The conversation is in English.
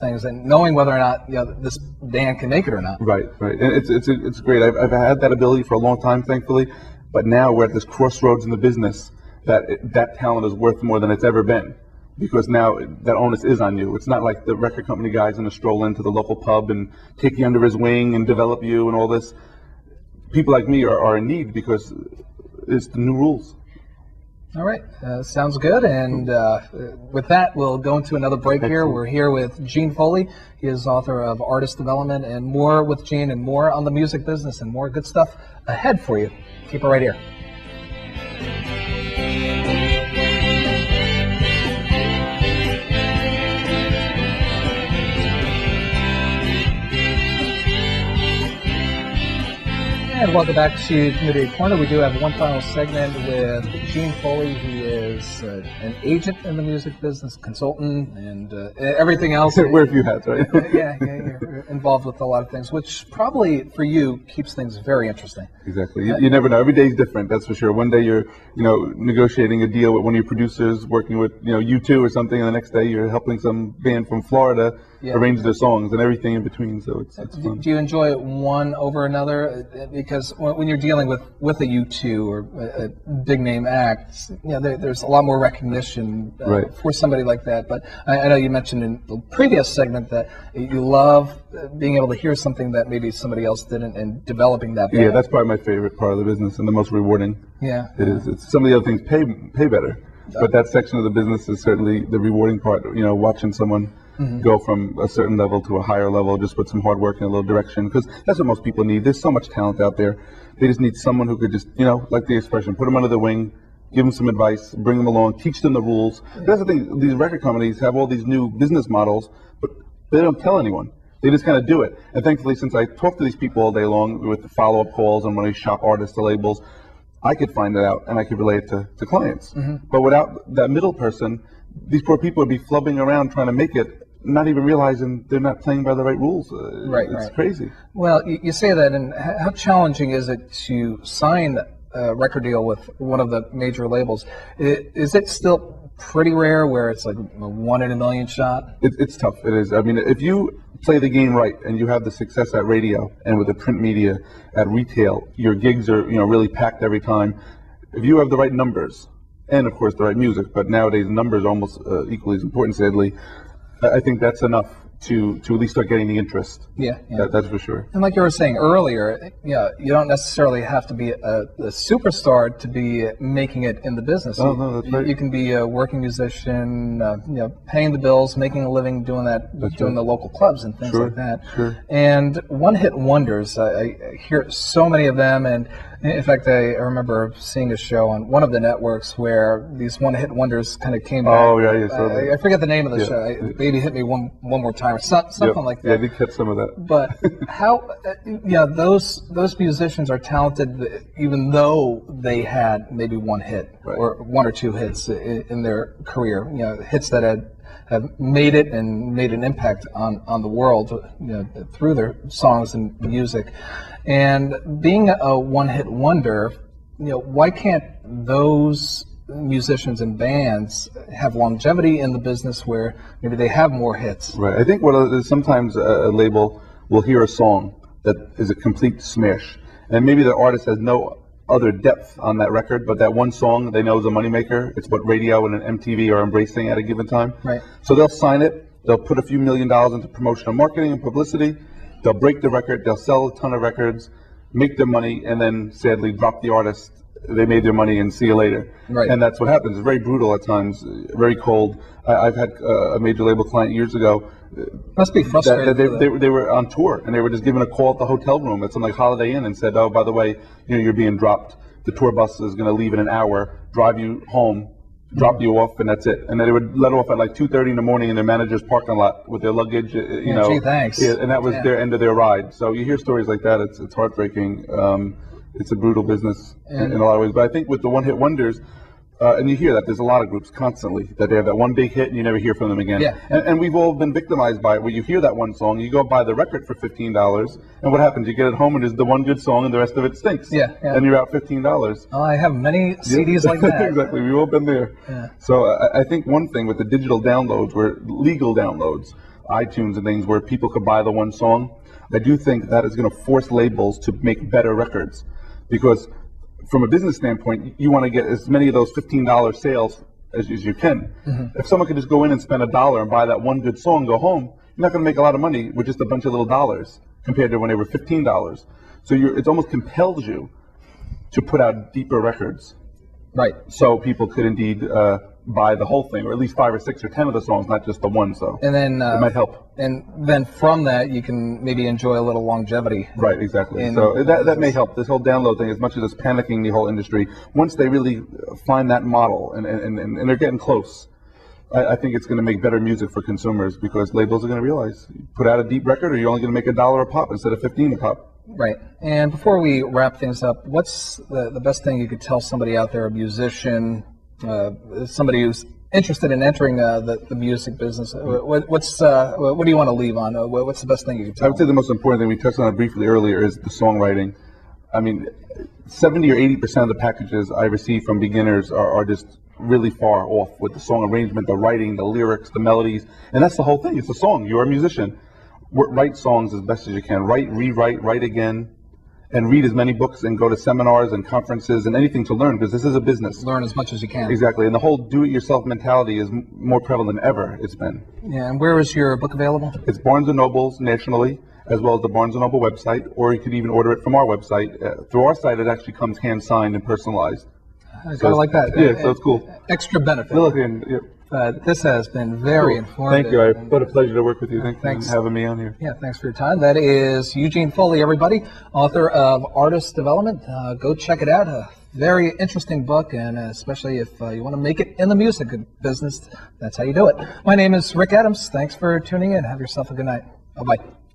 things, and knowing whether or not this band can make it or not. Right, right, and it's great. I've had that ability for a long time, thankfully, but now we're at this crossroads in the business that talent is worth more than it's ever been, because now that onus is on you. It's not like the record company guy's going to stroll into the local pub and take you under his wing and develop you and all this. People like me are in need because it's the new rules. All right, sounds good. And with that, we'll go into another break here. We're here with Gene Foley. He is author of Artist Development, and more with Gene, and more on the music business, and more good stuff ahead for you. Keep it right here. And welcome back to Community Corner. We do have one final segment with Gene Foley. He is an agent in the music business, consultant, and everything else. Wear a few hats, right? Yeah, you're involved with a lot of things, which probably for you keeps things very interesting. Exactly. You never know. Every day is different, that's for sure. One day you're, negotiating a deal with one of your producers, working with, U2 or something, and the next day you're helping some band from Florida arrange their songs and everything in between. So it's fun. Do you enjoy one over another? Because when you're dealing with a U2 or a big name act, there's a lot more recognition for somebody like that. But I know you mentioned in the previous segment that you love being able to hear something that maybe somebody else didn't, and developing that band. Yeah, that's probably my favorite part of the business and the most rewarding. Yeah, it is. It's some of the other things pay better, but that section of the business is certainly the rewarding part. Watching someone go from a certain level to a higher level just with some hard work and a little direction, because that's what most people need. There's so much talent out there. They just need someone who could just, like the expression, put them under the wing, give them some advice, bring them along, teach them the rules. That's the thing. These record companies have all these new business models, but they don't tell anyone. They just kind of do it. And thankfully, since I talk to these people all day long with the follow-up calls and when I shop artists to labels, I could find it out and I could relate it to clients. But without that middle person, these poor people would be flubbing around trying to make it, not even realizing they're not playing by the right rules. It's crazy. Well, you say that, and how challenging is it to sign a record deal with one of the major labels? Is it still pretty rare where it's like a 1 in a million shot? It's tough. It is. I mean, if you play the game right and you have the success at radio and with the print media at retail, your gigs are really packed every time. If you have the right numbers and of course the right music, but nowadays numbers are almost equally as important, sadly, I think that's enough to at least start getting the interest. Yeah. That's for sure. And like you were saying earlier, you don't necessarily have to be a superstar to be making it in the business. No, that's right. You can be a working musician, paying the bills, making a living doing that, doing the local clubs and things like that. Sure. And one-hit wonders, I hear so many of them, and in fact, I remember seeing a show on one of the networks where these one-hit wonders kind of came back. Oh, yeah. So I forget the name of the show. Baby Hit Me One More Time, or something like that. Yeah, I did catch some of that. But how, those musicians are talented, even though they had maybe one hit or one or two hits in their career. Hits that have made it and made an impact on the world, through their songs and music. And being a one-hit wonder, why can't those musicians and bands have longevity in the business where maybe they have more hits? Right. I think sometimes a label will hear a song that is a complete smash, and maybe the artist has no other depth on that record, but that one song they know is a moneymaker. It's what radio and an MTV are embracing at a given time. Right. So they'll sign it. They'll put a few $1 million into promotional marketing and publicity. They'll break the record. They'll sell a ton of records, make their money, and then sadly drop the artist. They made their money and see you later. Right. And that's what happens. It's very brutal at times, very cold. I've had a major label client years ago. Must be frustrating. They were on tour and they were just given a call at the hotel room at some Holiday Inn and said, "Oh, by the way, you're being dropped. The tour bus is going to leave in an hour, drive you home, drop you off, and that's it." And then they would let off at like 2:30 in the morning in their manager's parking lot with their luggage. Gee, thanks. Yeah, and that was their end of their ride. So you hear stories like that. It's heartbreaking. It's a brutal business in a lot of ways. But I think with the one-hit wonders, and you hear that there's a lot of groups constantly that they have that one big hit and you never hear from them again. Yeah. And we've all been victimized by it, where you hear that one song, you go buy the record for $15, and what happens? You get it home and there's the one good song and the rest of it stinks. Yeah. And you're out $15. Oh, I have many CDs like that. Exactly. We've all been there. Yeah. So I think one thing with the digital downloads, where legal downloads, iTunes and things where people could buy the one song, I do think that is going to force labels to make better records, because from a business standpoint, you want to get as many of those $15 sales as you can. If someone could just go in and spend $1 and buy that one good song, go home, you're not going to make a lot of money with just a bunch of little dollars compared to when they were $15. So it almost compels you to put out deeper records. Right. So people could indeed buy the whole thing, or at least 5 or 6 or 10 of the songs, not just the one. So And then it might help. And then from that, you can maybe enjoy a little longevity. Right, exactly. And So that may help. This whole download thing, as much as it's panicking the whole industry, once they really find that model, and they're getting close, I think it's going to make better music for consumers, because labels are going to realize, you put out a deep record, or you're only going to make $1 a pop instead of 15 a pop. Right. And before we wrap things up, what's the best thing you could tell somebody out there, a musician, somebody who's interested in entering the music business? What do you want to leave on? What's the best thing you could tell I would say the most important thing, we touched on it briefly earlier, is the songwriting. I mean, 70 or 80% of the packages I receive from beginners are just really far off with the song arrangement, the writing, the lyrics, the melodies, and that's the whole thing. It's a song. You're a musician. Write songs as best as you can. Write, rewrite, write again, and read as many books and go to seminars and conferences and anything to learn, because this is a business. Learn as much as you can. Exactly, and the whole do-it-yourself mentality is more prevalent than ever it's been. Yeah, and where is your book available? It's Barnes & Noble's nationally, as well as the Barnes & Noble website, or you could even order it from our website. Through our site, it actually comes hand-signed and personalized. I kind of like that. Yeah, so it's cool. Extra benefit. Look, and, yeah. This has been very informative. Thank you. What a pleasure to work with you. Thanks for having me on here. Yeah, thanks for your time. That is Eugene Foley, everybody, author of Artist Development. Go check it out. A very interesting book, and especially if you want to make it in the music business, that's how you do it. My name is Rick Adams. Thanks for tuning in. Have yourself a good night. Bye-bye.